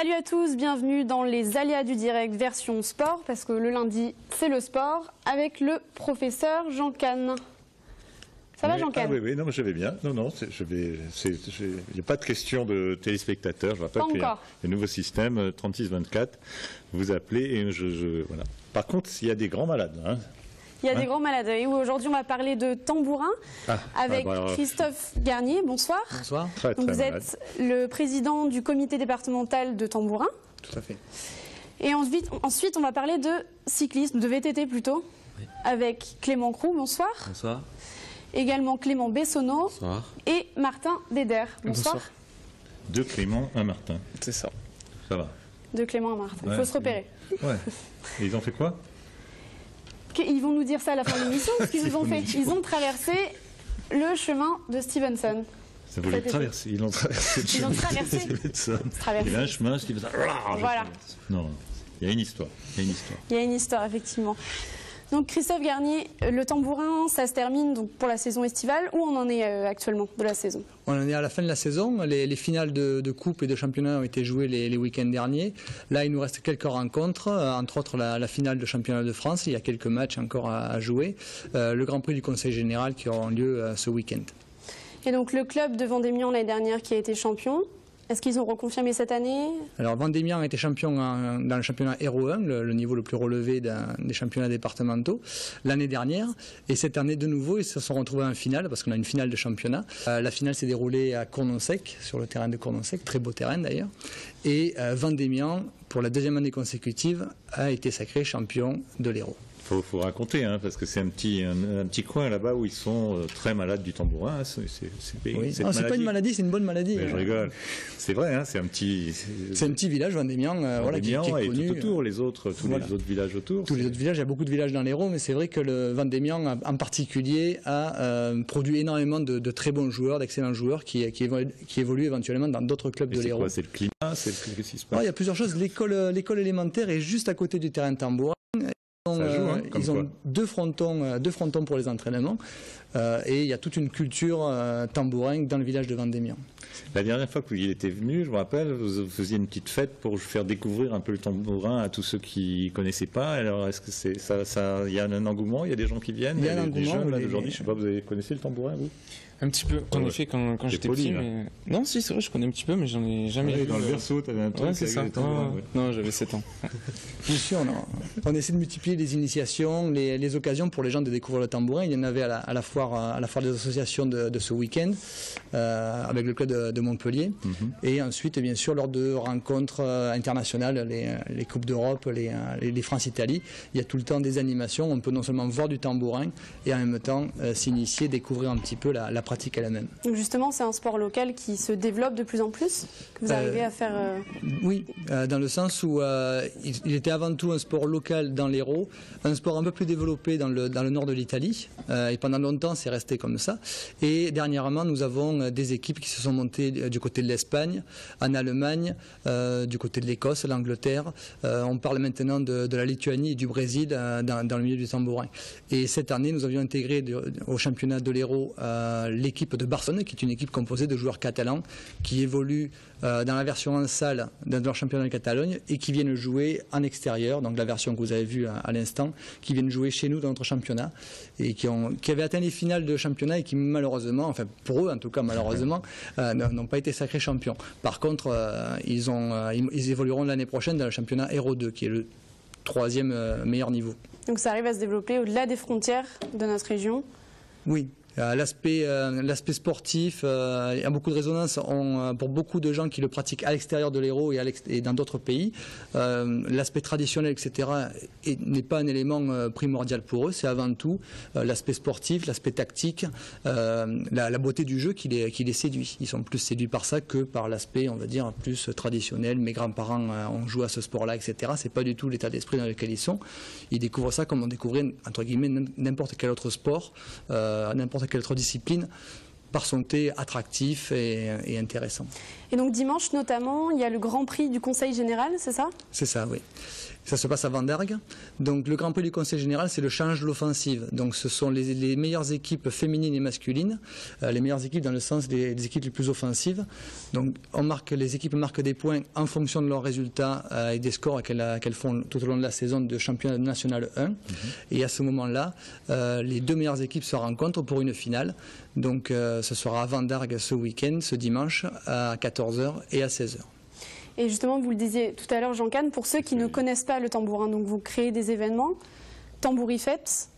Salut à tous, bienvenue dans les aléas du direct version sport, parce que le lundi c'est le sport, avec le professeur Jean Cane. Ça va Jean Cane? Oui, non, mais je vais bien. Non, il n'y a pas de question de téléspectateurs. Je rappelle qu'il y a le nouveau système 36-24. Vous appelez et voilà. Par contre, il y a des grands malades. Hein. Il y a des grands malades. Et aujourd'hui, on va parler de tambourin avec Christophe Garnier. Bonsoir. Bonsoir. Donc, vous êtes le président du comité départemental de tambourin. Tout à fait. Et ensuite, on va parler de cyclisme, de VTT plutôt, avec Clément Crou. Bonsoir. Bonsoir. Également Clément Bessonneau. Bonsoir. Et Martin Déder. Bonsoir. Deux Clément, un Martin. C'est ça. Ça va. Deux Clément, un Martin. Il faut se repérer. Ouais. Et ils ont fait quoi? Ils vont nous dire ça à la fin de l'émission, ce qu'ils nous ont fait. Ils ont traversé le chemin de Stevenson. Ça voulait traverser. Ils l'ont traversé. Ils l'ont traversé. Il y a un chemin, Stevenson. Voilà. Non, il y a une histoire. Il y a une histoire, effectivement. Donc Christophe Garnier, le tambourin, ça se termine donc pour la saison estivale. Où on en est actuellement de la saison? On en est à la fin de la saison. Les finales de coupe et de championnat ont été jouées les week-ends derniers. Là, il nous reste quelques rencontres, entre autres la finale de championnat de France. Il y a quelques matchs encore à jouer. Le Grand Prix du Conseil Général qui aura lieu ce week-end. Et donc le club de Vendémian l'année dernière qui a été champion. Est-ce qu'ils ont reconfirmé cette année? Alors Vendémian a été champion dans le championnat Héro 1, le niveau le plus relevé des championnats départementaux, l'année dernière. Et cette année de nouveau, ils se sont retrouvés en finale, parce qu'on a une finale de championnat. La finale s'est déroulée à Cournon-Sec, sur le terrain de Cournon-Sec, très beau terrain d'ailleurs. Et Vendémian, pour la deuxième année consécutive, a été sacré champion de l'Hérault. Faut raconter, hein, parce que c'est un petit coin là-bas où ils sont très malades du tambourin. C'est pas une maladie, c'est une bonne maladie. Mais je rigole. C'est vrai, hein, c'est un petit village, Vendémian, qui est connu. Et tout autour, tous les autres villages autour. Tous les autres villages, il y a beaucoup de villages dans l'Hérault, mais c'est vrai que le Vendémian en particulier a produit énormément de très bons joueurs, d'excellents joueurs qui évoluent éventuellement dans d'autres clubs de l'Hérault. C'est le climat, qu'est-ce qui se passe? Il y a plusieurs choses. L'école élémentaire est juste à côté du terrain de tambourin. Ils ont deux frontons pour les entraînements et il y a toute une culture tambourin dans le village de Vendémian. La dernière fois que vous y étiez venu, je me rappelle, vous faisiez une petite fête pour faire découvrir un peu le tambourin à tous ceux qui ne connaissaient pas. Alors est-ce que il y a un engouement, il y a des gens qui viennent, il y a des jeunes aujourd'hui, je sais pas, vous connaissez le tambourin vous? Un petit peu, en effet, quand j'étais petit. Mais... Non, si, c'est vrai, je connais un petit peu, mais j'en ai jamais vu. Dans le berceau, tu avais un truc. Ouais, c'est ça. Non, j'avais 7 ans. Bien sûr, on essaie de multiplier les initiations, les occasions pour les gens de découvrir le tambourin. Il y en avait à la foire des associations de ce week-end, avec le club de Montpellier. Et ensuite, bien sûr, lors de rencontres internationales, les Coupes d'Europe, les France-Italie, il y a tout le temps des animations. On peut non seulement voir du tambourin et en même temps s'initier, découvrir un petit peu la pratique elle-même. Donc justement, c'est un sport local qui se développe de plus en plus, que vous arrivez à faire... Oui, dans le sens où il était avant tout un sport local dans l'Hérault, un sport un peu plus développé dans le nord de l'Italie, et pendant longtemps c'est resté comme ça. Et dernièrement, nous avons des équipes qui se sont montées du côté de l'Espagne, en Allemagne, du côté de l'Écosse, l'Angleterre. On parle maintenant de la Lituanie et du Brésil dans le milieu du tambourin. Et cette année, nous avions intégré au championnat de l'Hérault l'équipe de Barcelone, qui est une équipe composée de joueurs catalans qui évoluent dans la version en salle dans leur championnat de Catalogne et qui viennent jouer en extérieur, donc la version que vous avez vue à l'instant, qui viennent jouer chez nous dans notre championnat et qui avaient atteint les finales de championnat et qui malheureusement, enfin pour eux en tout cas malheureusement, n'ont pas été sacrés champions. Par contre, ils évolueront l'année prochaine dans le championnat Hérault 2, qui est le 3e meilleur niveau. Donc ça arrive à se développer au-delà des frontières de notre région? Oui. L'aspect sportif, il y a beaucoup de résonance pour beaucoup de gens qui le pratiquent à l'extérieur de l'Hérault et dans d'autres pays. L'aspect traditionnel, etc., n'est pas un élément primordial pour eux. C'est avant tout l'aspect sportif, l'aspect tactique, la beauté du jeu qui les séduit. Ils sont plus séduits par ça que par l'aspect, on va dire, plus traditionnel. Mes grands-parents ont joué à ce sport-là, etc. C'est pas du tout l'état d'esprit dans lequel ils sont. Ils découvrent ça comme on découvrait, entre guillemets, n'importe quel autre sport, n'importe quelle autre discipline, par son thé attractif et intéressant. Et donc dimanche notamment, il y a le Grand Prix du Conseil Général, c'est ça? C'est ça, oui. Ça se passe à Vandergue. Donc le Grand Prix du Conseil Général, c'est le challenge de l'offensive. Donc ce sont les meilleures équipes féminines et masculines, les meilleures équipes dans le sens des équipes les plus offensives. Donc les équipes marquent des points en fonction de leurs résultats et des scores qu'elles font tout au long de la saison de championnat national 1. Et à ce moment-là, les deux meilleures équipes se rencontrent pour une finale. Donc ce sera à Vandergue ce week-end, ce dimanche, à 14h et à 16h. Et justement, vous le disiez tout à l'heure, Jean Cane, pour ceux qui ne connaissent pas le tambourin, donc vous créez des événements, Tambourifête.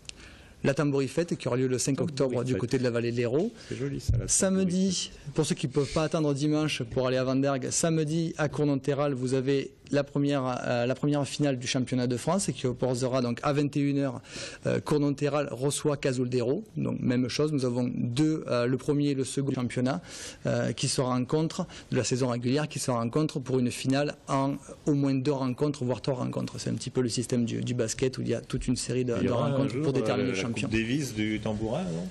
La Tambourifête qui aura lieu le 5 octobre du côté de la vallée de l'Hérault. C'est joli ça. Samedi, pour ceux qui ne peuvent pas attendre dimanche pour aller à Vandergue, samedi à Cournonterral, vous avez la première finale du championnat de France qui opposera donc à 21h. Cournonterral reçoit Cazouldéro. Donc même chose, nous avons le premier et le second championnat qui se rencontrent de la saison régulière, qui se rencontrent pour une finale en au moins 2 rencontres, voire 3 rencontres. C'est un petit peu le système du basket où il y a toute une série de rencontres pour déterminer le champion. La Coupe Davis du tambourin, non ?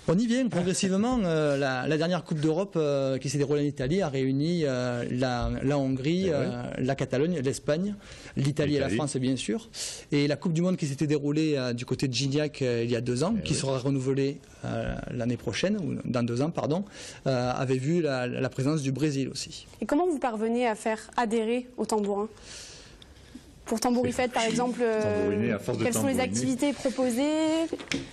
On y vient progressivement. La dernière Coupe d'Europe qui s'est déroulée en Italie a réuni la Hongrie, la Catalogne, l'Espagne, l'Italie et la France bien sûr. Et la Coupe du Monde qui s'était déroulée du côté de Gignac il y a 2 ans, qui sera renouvelée l'année prochaine, ou dans 2 ans, pardon, avait vu la présence du Brésil aussi. Et comment vous parvenez à faire adhérer au tambourin ? Pour Tambourifête, par exemple, quelles sont les activités proposées ?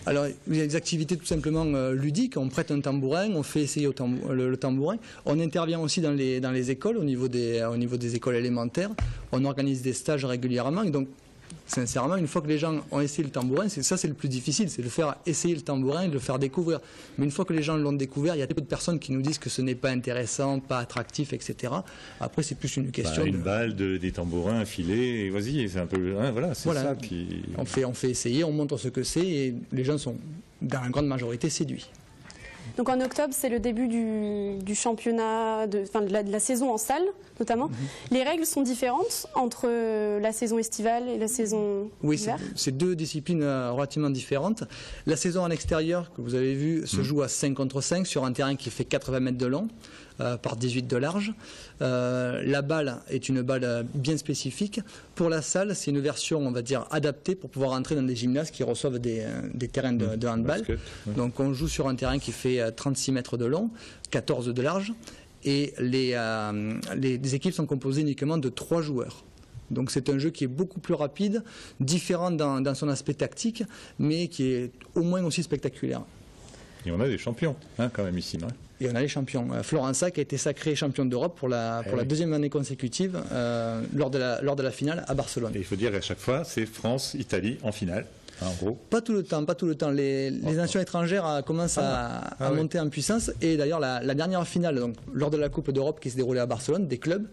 Alors, il y a des activités tout simplement ludiques. On prête un tambourin, on fait essayer le tambourin. On intervient aussi dans les écoles, au niveau des écoles élémentaires. On organise des stages régulièrement. Et donc, sincèrement, une fois que les gens ont essayé le tambourin, c'est le plus difficile, c'est de faire essayer le tambourin et de le faire découvrir. Mais une fois que les gens l'ont découvert, il y a très peu de personnes qui nous disent que ce n'est pas intéressant, pas attractif, etc. Après, c'est plus une question. Une balle, des tambourins, un filet, et vas-y, c'est un peu. Hein, voilà, c'est ça qui. On fait essayer, on montre ce que c'est et les gens sont, dans la grande majorité, séduits. Donc en octobre, c'est le début du championnat, de la saison en salle, notamment. Les règles sont différentes entre la saison estivale et la saison d'hiver ? Oui, c'est 2 disciplines relativement différentes. La saison en extérieur, que vous avez vu, se joue à 5 contre 5 sur un terrain qui fait 80 mètres de long. Par 18 de large. La balle est une balle bien spécifique. Pour la salle, c'est une version, on va dire, adaptée pour pouvoir entrer dans des gymnases qui reçoivent des terrains de handball. Basket, Donc on joue sur un terrain qui fait 36 mètres de long, 14 de large, et les équipes sont composées uniquement de 3 joueurs. Donc c'est un jeu qui est beaucoup plus rapide, différent dans son aspect tactique, mais qui est au moins aussi spectaculaire. Et on a des champions, quand même, ici, non ? Et on a les champions. Florensac a été sacré champion d'Europe pour la 2e année consécutive lors de la finale à Barcelone. Et il faut dire qu'à chaque fois, c'est France-Italie en finale, en gros. Pas tout le temps. Les nations étrangères commencent à monter en puissance. Et d'ailleurs, la dernière finale, donc, lors de la Coupe d'Europe qui s'est déroulée à Barcelone, des clubs,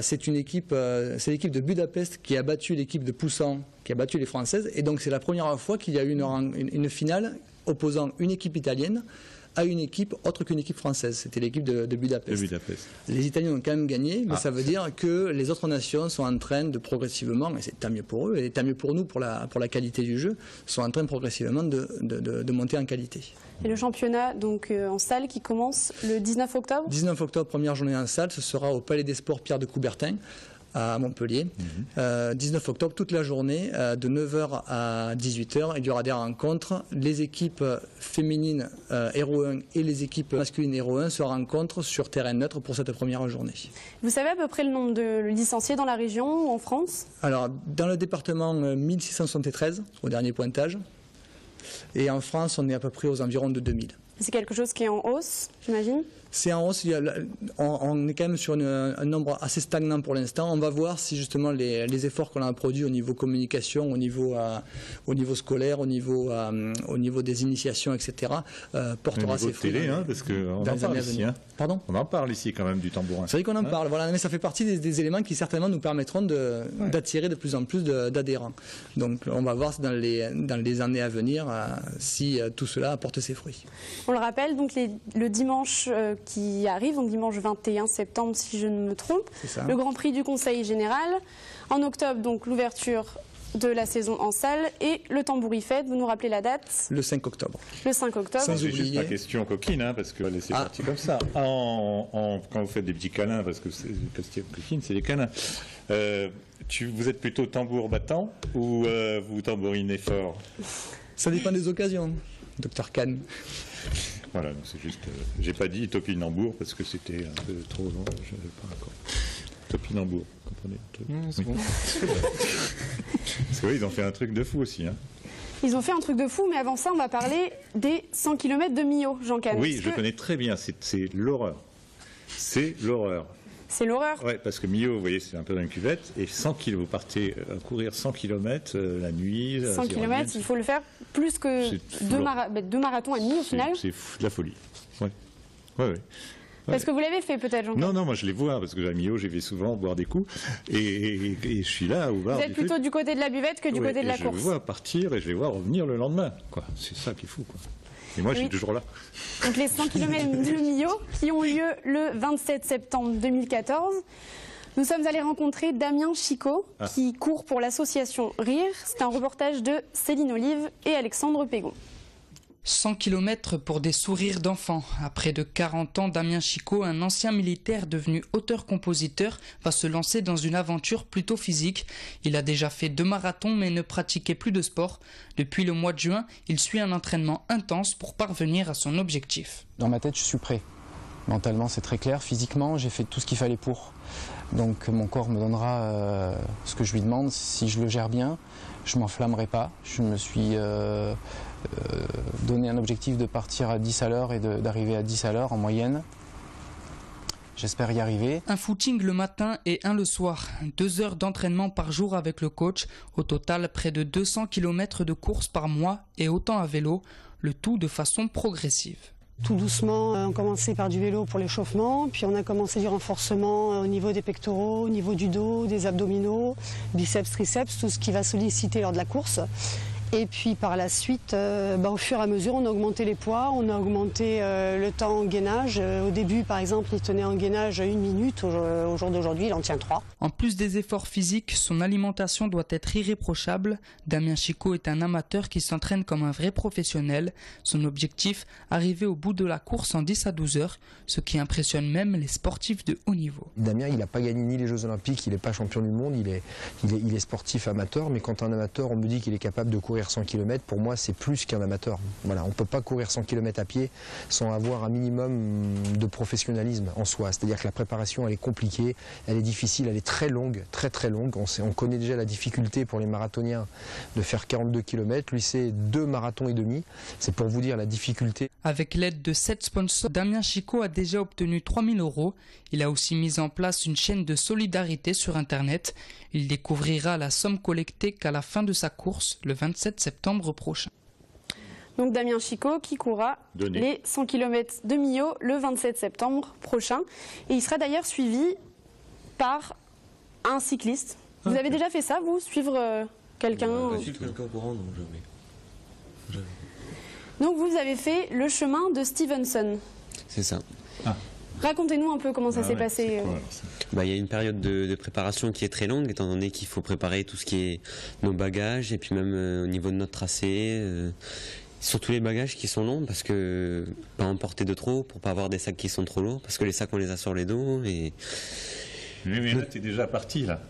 c'est l'équipe de Budapest qui a battu l'équipe de Poussan, qui a battu les Françaises. Et donc c'est la première fois qu'il y a eu une finale opposant une équipe italienne à une équipe autre qu'une équipe française. C'était l'équipe de Budapest. Les Italiens ont quand même gagné, mais ça veut dire que les autres nations sont en train de progressivement, et c'est tant mieux pour eux, et tant mieux pour nous pour la qualité du jeu, sont en train progressivement de monter en qualité. Et le championnat donc en salle qui commence le 19 octobre 19 octobre, première journée en salle, ce sera au Palais des Sports Pierre de Coubertin, à Montpellier. 19 octobre, toute la journée, de 9h à 18h. Il y aura des rencontres. Les équipes féminines Héros 1 et les équipes masculines Héros 1 se rencontrent sur terrain neutre pour cette première journée. Vous savez à peu près le nombre de licenciés dans la région ou en France ? Alors, dans le département, 1673 au dernier pointage. Et en France, on est à peu près aux environs de 2000. C'est quelque chose qui est en hausse, j'imagine ? C'est en hausse, on est quand même sur un nombre assez stagnant pour l'instant. On va voir si justement les efforts qu'on a produits au niveau communication, au niveau scolaire, au niveau des initiations, etc., portera ses fruits. Télé, parce qu'on en parle ici. Pardon ? On en parle ici quand même du tambourin. C'est vrai qu'on en parle, voilà, mais ça fait partie des éléments qui certainement nous permettront d'attirer de plus en plus d'adhérents. Donc on va voir dans les années à venir si tout cela apporte ses fruits. On le rappelle, donc le dimanche qui arrive, donc dimanche 21 septembre si je ne me trompe, le Grand Prix du Conseil Général. En octobre, donc l'ouverture de la saison en salle et le Tambourifest. Vous nous rappelez la date? Le 5 octobre. Le 5 octobre. C'est juste ma question coquine, hein, parce que c'est parti comme ça. Quand vous faites des petits câlins, parce que question coquine, c'est des câlins. Vous êtes plutôt tambour battant ou vous tambourinez fort? Ça dépend des occasions, Dr Kahn. Voilà, c'est juste. J'ai pas dit topinambour parce que c'était un peu trop long. Je n'avais pas encore. Topinambour, comprenez? C'est bon. Parce que oui, ils ont fait un truc de fou aussi. Hein. Ils ont fait un truc de fou, mais avant ça, on va parler des 100 km de Millau, Jean Kahn. Oui, je connais très bien. C'est l'horreur. C'est l'horreur. C'est l'horreur. Oui, parce que Millau, vous voyez, c'est un peu dans une cuvette. Et 100 km, vous partez courir 100 km la nuit. 100 km, il faut le faire plus que deux marathons et demi au final. C'est de la folie. Oui. Ouais. Parce que vous l'avez fait peut-être, Jean Kahn. Non, moi je les vois, parce que à Millau, j'y vais souvent boire des coups. Et je suis là au bar. Vous êtes plutôt du côté de la buvette que du côté de la course. Je les vois partir et je les vois revenir le lendemain. C'est ça qui est fou. Et moi, je suis toujours là. Donc les 100 km de Millau qui ont lieu le 27 septembre 2014. Nous sommes allés rencontrer Damien Chicot qui court pour l'association Rire. C'est un reportage de Céline Olive et Alexandre Pégon. 100 km pour des sourires d'enfants. À près de 40 ans, Damien Chicot, un ancien militaire devenu auteur-compositeur, va se lancer dans une aventure plutôt physique. Il a déjà fait 2 marathons mais ne pratiquait plus de sport. Depuis le mois de juin, il suit un entraînement intense pour parvenir à son objectif. Dans ma tête, je suis prêt. Mentalement, c'est très clair. Physiquement, j'ai fait tout ce qu'il fallait pour. Donc mon corps me donnera ce que je lui demande. Si je le gère bien, je ne m'enflammerai pas. Je me suis donné un objectif de partir à 10 à l'heure et d'arriver à 10 à l'heure en moyenne. J'espère y arriver. Un footing le matin et un le soir. 2 heures d'entraînement par jour avec le coach. Au total, près de 200 km de course par mois et autant à vélo. Le tout de façon progressive. Tout doucement, on commençait par du vélo pour l'échauffement, puis on a commencé du renforcement au niveau des pectoraux, au niveau du dos, des abdominaux, biceps, triceps, tout ce qui va solliciter lors de la course. Et puis par la suite, au fur et à mesure, on a augmenté les poids, on a augmenté le temps en gainage. Au début, par exemple, il tenait en gainage 1 minute. Au jour d'aujourd'hui, il en tient 3. En plus des efforts physiques, son alimentation doit être irréprochable. Damien Chicot est un amateur qui s'entraîne comme un vrai professionnel. Son objectif, arriver au bout de la course en 10 à 12 heures, ce qui impressionne même les sportifs de haut niveau. Damien, il n'a pas gagné ni les Jeux Olympiques, il n'est pas champion du monde, il est sportif amateur, mais quand un amateur, on me dit qu'il est capable de courir 100 km, pour moi c'est plus qu'un amateur. Voilà, on ne peut pas courir 100 km à pied sans avoir un minimum de professionnalisme en soi. C'est-à-dire que la préparation elle est compliquée, elle est difficile, elle est très longue, très longue. On connaît déjà la difficulté pour les marathoniens de faire 42 km. Lui c'est 2 marathons et demi. C'est pour vous dire la difficulté. Avec l'aide de 7 sponsors, Damien Chicot a déjà obtenu 3 000 €. Il a aussi mis en place une chaîne de solidarité sur Internet. Il découvrira la somme collectée qu'à la fin de sa course, le 27 septembre prochain. Donc Damien Chicot qui courra les 100 km de Millau le 27 septembre prochain. Et il sera d'ailleurs suivi par un cycliste. Vous avez déjà fait ça, vous, suivre quelqu'un suivre quelqu'un au courant, non, jamais. Donc vous avez fait le chemin de Stevenson. C'est ça. Racontez-nous un peu comment ça s'est passé. Il y a une période de préparation qui est très longue, étant donné qu'il faut préparer tout ce qui est nos bagages, et puis même au niveau de notre tracé, surtout les bagages qui sont longs, parce que pas en porter de trop, pour pas avoir des sacs qui sont trop lourds, parce que les sacs on les a sur les dos. Et... Mais là, tu es déjà parti, là.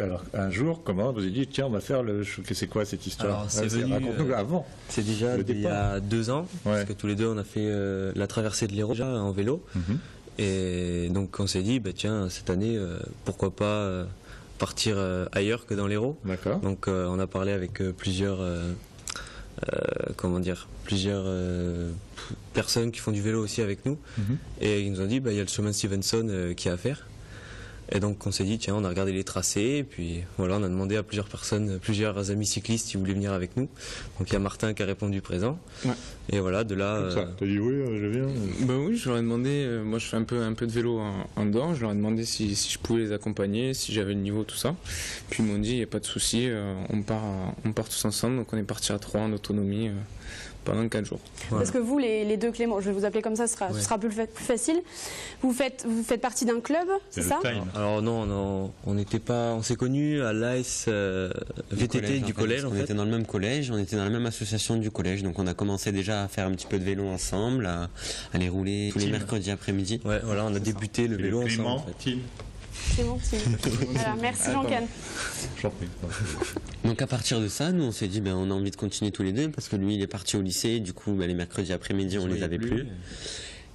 Alors, un jour, comment vous avez dit, tiens, on va faire le... C'est quoi cette histoire? Raconte-nous avant. C'est déjà il y a 2 ans, parce que tous les deux, on a fait la traversée de l'Hérault en vélo. Et donc, on s'est dit, tiens, cette année, pourquoi pas partir ailleurs que dans l'Hérault. D'accord. Donc, on a parlé avec plusieurs personnes qui font du vélo aussi avec nous. Et ils nous ont dit, il y a le chemin de Stevenson qui est à faire. Et donc on s'est dit, tiens, on a regardé les tracés, et puis voilà, on a demandé à plusieurs personnes, plusieurs amis cyclistes qui voulaient venir avec nous. Donc il y a Martin qui a répondu présent. Ouais. Et voilà, de là... T'as dit oui, je viens. Oui, je leur ai demandé, moi je fais un peu de vélo en dehors, je leur ai demandé si je pouvais les accompagner, si j'avais le niveau, tout ça. Puis ils m'ont dit, il n'y a pas de souci, on part tous ensemble, donc on est parti à 3 en autonomie pendant 4 jours. Voilà. Parce que vous, les deux Clément, je vais vous appeler comme ça, ce sera plus facile. Vous faites partie d'un club, c'est ça? Alors non, on s'est connus à l'AS VTT du collège. On était dans le même collège, on était dans la même association du collège, donc on a commencé déjà à faire un petit peu de vélo ensemble, à aller rouler tous les mercredis après-midi. Ouais, voilà, on a débuté le vélo ensemble. En fait. Clémentine. Voilà, merci Jean-Can. Donc à partir de ça, nous on s'est dit on a envie de continuer tous les deux parce que lui il est parti au lycée, du coup les mercredis après-midi on les avait plus.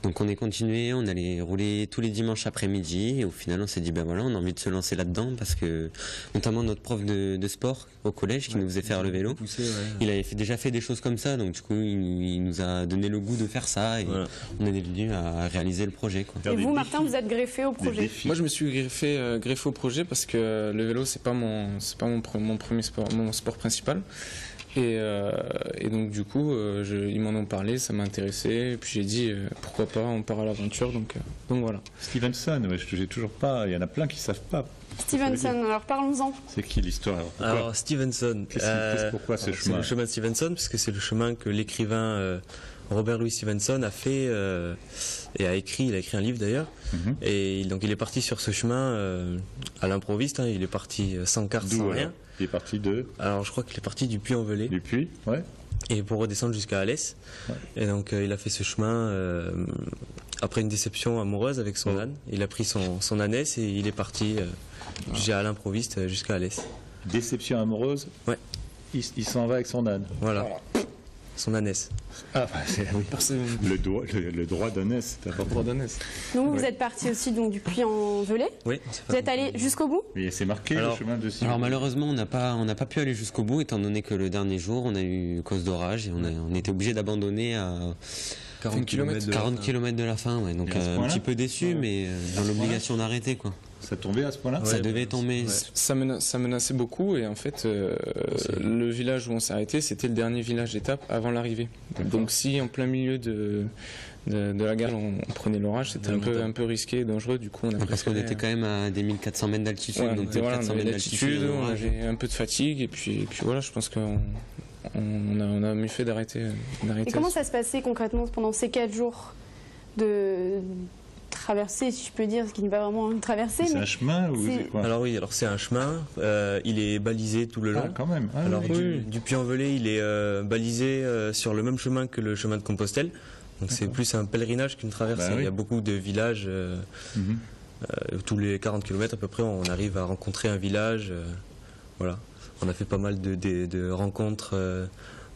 Donc on est continué, on allait rouler tous les dimanches après-midi et au final on s'est dit voilà, on a envie de se lancer là-dedans parce que notamment notre prof de sport au collège qui nous faisait faire le vélo, il avait déjà fait des choses comme ça, donc du coup il nous a donné le goût de faire ça et on est devenu à réaliser le projet, quoi. Et vous Martin, vous êtes greffé au projet? Moi je me suis greffé au projet parce que le vélo c'est pas mon premier sport, mon sport principal. Et donc du coup, ils m'en ont parlé, ça m'a intéressé, et puis j'ai dit pourquoi pas, on part à l'aventure, donc voilà. Stevenson, je n'ai toujours pas, il y en a plein qui ne savent pas. Stevenson, alors parlons-en. C'est qui l'histoire? Alors Stevenson, pourquoi ce chemin? C'est le chemin de Stevenson, puisque c'est le chemin que l'écrivain Robert Louis Stevenson a fait et il a écrit un livre d'ailleurs, et donc il est parti sur ce chemin à l'improviste, il est parti sans carte, sans rien. Il est parti de... Alors je crois qu'il est parti du Puy-en-Velay. Du Puy, ouais. Et pour redescendre jusqu'à Alès. Ouais. Et donc il a fait ce chemin après une déception amoureuse avec son âne. Il a pris son ânesse et il est parti à l'improviste jusqu'à Alès. Déception amoureuse? Ouais. Il s'en va avec son âne. Voilà. Son ânesse. Ah, le droit d'ânesse, c'est important. Donc vous êtes parti aussi du Puy-en-Velay. Oui. Vous êtes allé jusqu'au bout? Oui, c'est marqué le chemin de Stevenson. Alors malheureusement, on n'a pas pu aller jusqu'au bout, étant donné que le dernier jour, on a eu cause d'orage et on était obligé d'abandonner à 40 km de la fin. Ouais. Donc un petit peu déçu, mais dans l'obligation d'arrêter, quoi. Ça tombait à ce point-là? Ça devait tomber. Ouais. Ça menaçait beaucoup et en fait le village où on s'est arrêté c'était le dernier village d'étape avant l'arrivée. Donc si en plein milieu de la gare on prenait l'orage, c'était un peu risqué et dangereux, du coup on a parce qu'on était quand même à des 1400 mètres d'altitude, donc on avait d'altitude, on avait un peu de fatigue et puis voilà, je pense qu'on a mieux fait d'arrêter. Et comment ça se passait concrètement pendant ces 4 jours de traversée, si je peux dire, ce qui n'est pas vraiment une traversée. C'est un chemin ou c'est quoi? Alors oui, c'est un chemin. Il est balisé tout le long. Ah, quand même. Ah, alors du Puy-en-Velay, il est balisé sur le même chemin que le chemin de Compostelle. Donc c'est plus un pèlerinage qu'une traversée. Il y a beaucoup de villages. Tous les 40 km à peu près, on arrive à rencontrer un village. Voilà. On a fait pas mal de rencontres.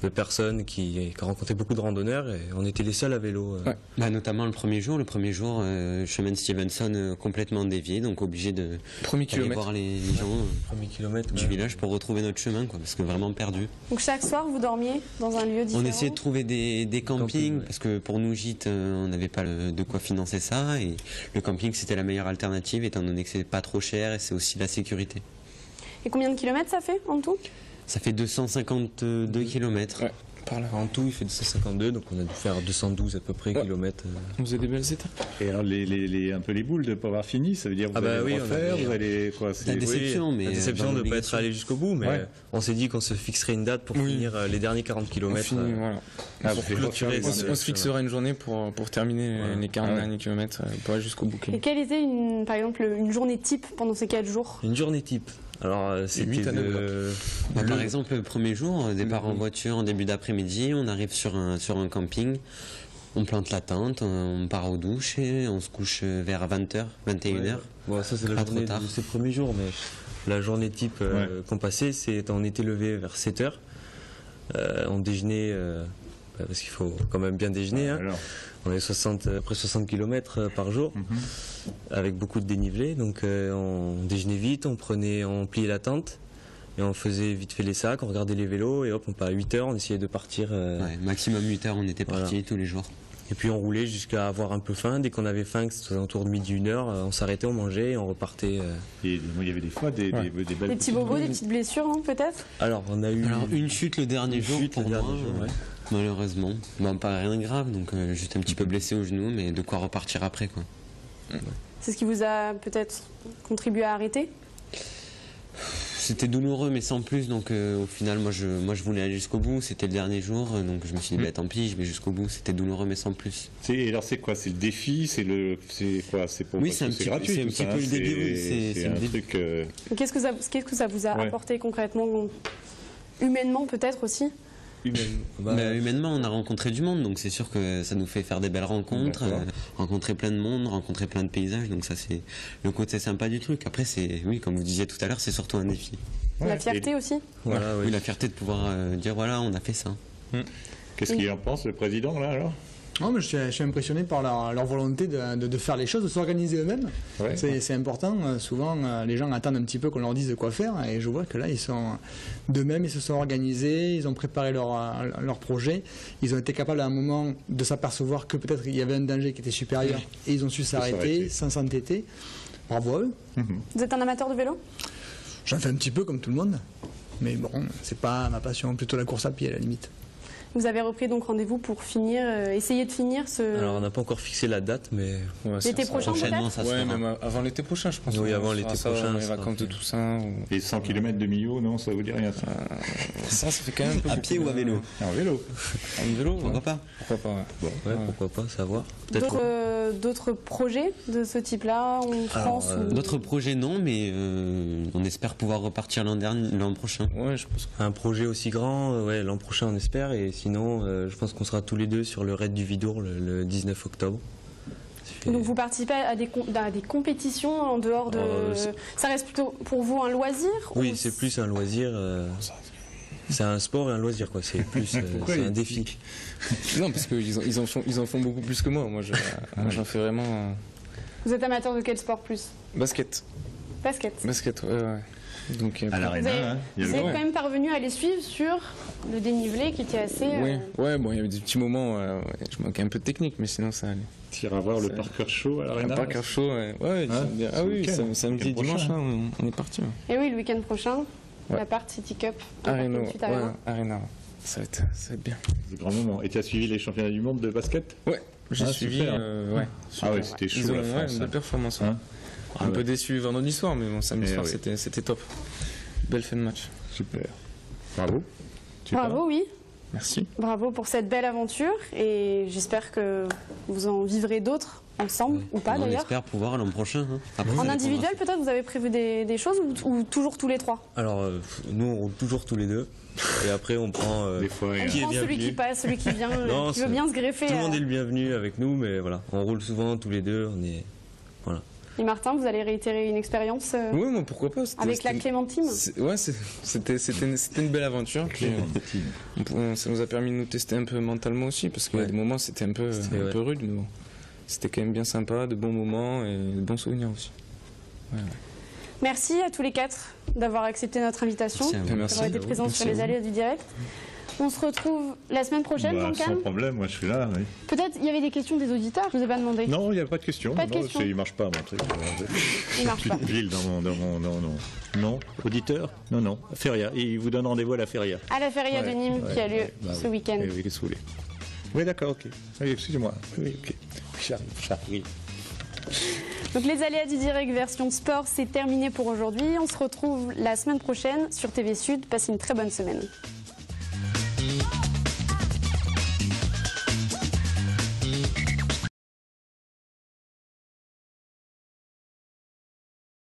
De personnes qui ont rencontré beaucoup de randonneurs et on était les seuls à vélo. Notamment le premier jour, chemin de Stevenson complètement dévié, donc obligé de aller voir les gens du village pour retrouver notre chemin, quoi, parce que vraiment perdu. Donc chaque soir vous dormiez dans un lieu différent? On essayait de trouver des campings, parce que pour nous gîtes, on n'avait pas de quoi financer ça, et le camping c'était la meilleure alternative étant donné que c'est pas trop cher et c'est aussi la sécurité. Et combien de kilomètres ça fait en tout? Ça fait 252 km. Ouais, par là. En tout, il fait 252, donc on a dû faire 212 à peu près kilomètres. Vous avez des belles étapes. Et alors, un peu les boules de ne pas avoir fini, ça veut dire que vous allez refaire, vous allez quoi? La déception, la déception de ne pas être allé jusqu'au bout, mais on s'est dit qu'on se fixerait une date pour finir les derniers 40 km. On se fixera une journée pour terminer les 40 derniers kilomètres, pour aller jusqu'au bout. Et quelle était, par exemple, une journée type pendant ces 4 jours? Une journée type. Alors, c'était par exemple, le premier jour, départ en voiture en début d'après-midi, on arrive sur un camping, on plante la tente, on part aux douches et on se couche vers 20h, 21h. Bon, ça, c'est la journée de ces premiers jours, mais la journée type qu'on passait, on était levé vers 7h. On déjeunait, parce qu'il faut quand même bien déjeuner. On est après 60 km par jour, avec beaucoup de dénivelé. Donc on déjeunait vite, on pliait la tente, et on faisait vite fait les sacs, on regardait les vélos, et hop, à 8h, on essayait de partir. Maximum 8h, on était partis tous les jours. Et puis on roulait jusqu'à avoir un peu faim. Dès qu'on avait faim, que c'était autour de midi, 1h, on s'arrêtait, on mangeait et on repartait. Et il y avait des fois des belles... Des petits bobos, des petites blessures, peut-être? Alors, on a eu... une chute le dernier jour pour moi, malheureusement. Pas rien de grave, donc juste un petit peu blessé au genou, mais de quoi repartir après, quoi. C'est ce qui vous a peut-être contribué à arrêter? C'était douloureux mais sans plus, donc au final moi je voulais aller jusqu'au bout, c'était le dernier jour, donc je me suis dit bah, tant pis, je vais jusqu'au bout, c'était douloureux mais sans plus. Alors c'est quoi? C'est le défi? C'est quoi? C'est pour oui, c'est gratuit, c'est un petit peu le début, c'est un truc... Qu'est-ce que ça vous a apporté concrètement, humainement peut-être aussi? Humainement, on a rencontré du monde, donc c'est sûr que ça nous fait faire des belles rencontres, rencontrer plein de monde, rencontrer plein de paysages, donc ça c'est le côté sympa du truc. Après c'est, oui, comme vous disiez tout à l'heure, c'est surtout un défi. La fierté aussi. Voilà, oui, la fierté de pouvoir dire voilà, on a fait ça. Qu'est-ce qu'il en pense, le président, là, alors? Non, mais je suis impressionné par leur volonté de faire les choses, de s'organiser eux-mêmes. Ouais. C'est important. Souvent, les gens attendent un petit peu qu'on leur dise quoi faire. Et je vois que là, ils sont d'eux-mêmes, ils se sont organisés, ils ont préparé leur projet. Ils ont été capables à un moment de s'apercevoir que peut-être il y avait un danger qui était supérieur. Et ils ont su s'arrêter sans s'entêter. Bravo à eux. Vous êtes un amateur de vélo? J'en fais un petit peu comme tout le monde. Mais bon, c'est pas ma passion, plutôt la course à pied à la limite. Vous avez repris donc rendez-vous pour finir, essayer de finir ce... Alors on n'a pas encore fixé la date, mais... L'été prochain prochainement, ça se fera. Même avant l'été prochain, je pense. Oui, avant l'été prochain. Les vacances de Toussaint. Et 100 km de Millau, non, ça vous dit rien, ça? Ça fait quand même un peu... À pied ou à vélo? En vélo. En vélo, pourquoi pas? Pourquoi pas, ouais. Pourquoi pas, savoir. D'autres projets de ce type-là en France D'autres projets, non, mais on espère pouvoir repartir l'an prochain. Ouais, je pense qu'un projet aussi grand, l'an prochain on espère, et sinon je pense qu'on sera tous les deux sur le raid du Vidour le 19 octobre. Donc vous participez à des compétitions en dehors de... Ça reste plutôt pour vous un loisir? Oui, c'est plus un loisir. C'est un sport et un loisir, quoi. C'est plus c'est un défi. Non, parce qu'ils en font beaucoup plus que moi. Moi, j'en fais vraiment. Vous êtes amateur de quel sport plus? Basket. Basket, ouais. Donc, à l'Arena, vous êtes quand même parvenu à les suivre sur le dénivelé qui était assez... Ouais, bon, il y avait des petits moments, je manquais un peu de technique, mais sinon ça allait. Tu iras voir le Parker Show à l'Arena? Le Parker Show, ah oui, samedi, dimanche, là, on est parti. Et oui, le week-end prochain, la part City Cup. Arena. Ça va être bien. C'est un grand moment. Et tu as suivi les championnats du monde de basket? Ouais, j'ai suivi. Ah ouais, c'était chaud la France. Une belle performance. Un peu déçu vendredi soir, mais bon, samedi soir, c'était top. Belle fin de match. Super. Bravo. Bravo, oui. Merci. Bravo pour cette belle aventure et j'espère que vous en vivrez d'autres ensemble ou pas d'ailleurs. On espère pouvoir l'an prochain. En individuel peut-être, vous avez prévu des choses ou toujours tous les trois? Alors nous on roule toujours tous les deux et après on prend des fois, celui qui passe, celui qui vient, qui veut bien se greffer. Tout le monde est le bienvenu avec nous, mais voilà, on roule souvent tous les deux, on est... Voilà. Et Martin, vous allez réitérer une expérience oui, moi pourquoi pas. Avec la Clémentine. Ouais, c'était une belle aventure. Ça nous a permis de nous tester un peu mentalement aussi, parce qu'il y a des moments c'était un peu rude, mais bon, c'était quand même bien sympa, de bons moments et de bons souvenirs aussi. Merci à tous les quatre d'avoir accepté notre invitation, d'avoir été présents sur les allées du direct. On se retrouve la semaine prochaine, Jean-Cam. Sans problème, moi je suis là. Oui. Peut-être il y avait des questions des auditeurs, je ne vous ai pas demandé. Non, il n'y a pas de questions. Il ne marche pas mon truc. Il marche pas. Gilles, non. Auditeur? Non. Feria. Il vous donne rendez-vous à la Feria. À la Feria de Nîmes qui a lieu ce week-end. Oui, qu'est-ce que vous voulez? Oui, d'accord, ok. Oui, excusez-moi. Oui, ok. J'arrive. Donc les aléas du direct version sport, c'est terminé pour aujourd'hui. On se retrouve la semaine prochaine sur TV Sud. Passez une très bonne semaine.